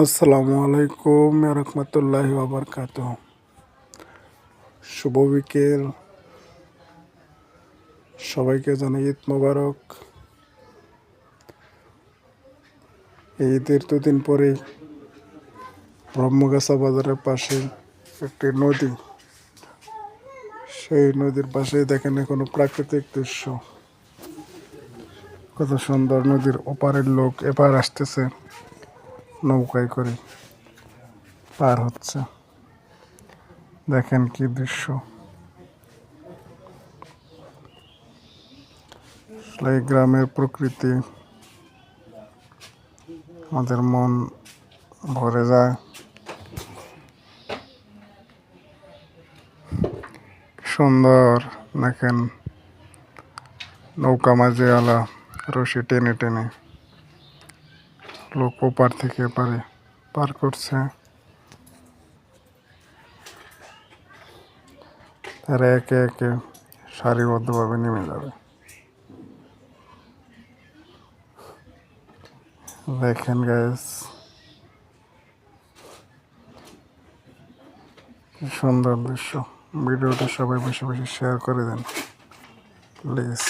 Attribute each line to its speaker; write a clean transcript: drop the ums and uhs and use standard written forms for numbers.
Speaker 1: আসসালামু আলাইকুম রহমতুল্লাহি ওয়াবারকাতুহ। শুভ বিকেল, সবাইকে জানাই ঈদ মোবারক। ঈদের দুদিন পরেই ব্রহ্মগাছা বাজারের পাশে একটি নদী, সেই নদীর পাশে দেখেন কোনো প্রাকৃতিক দৃশ্য, কত সুন্দর। নদীর ওপারের লোক এপার আসতেছে, নৌকায় করে পার হচ্ছে। দেখেন কি দৃশ্য। এই গ্রামের প্রকৃতি আমাদের মন ভরে যায়। সুন্দর দেখেন, নৌকা মাঝে আলা রশি টেনে টেনে লোক ওপার থেকে এপারে পার করছে। তারা একে একে সারিবদ্ধভাবে নেমে যাবে। দেখেন গাইস, কি সুন্দর দৃশ্য। ভিডিওটা সবাই বেশি বেশি শেয়ার করে দেন প্লিজ।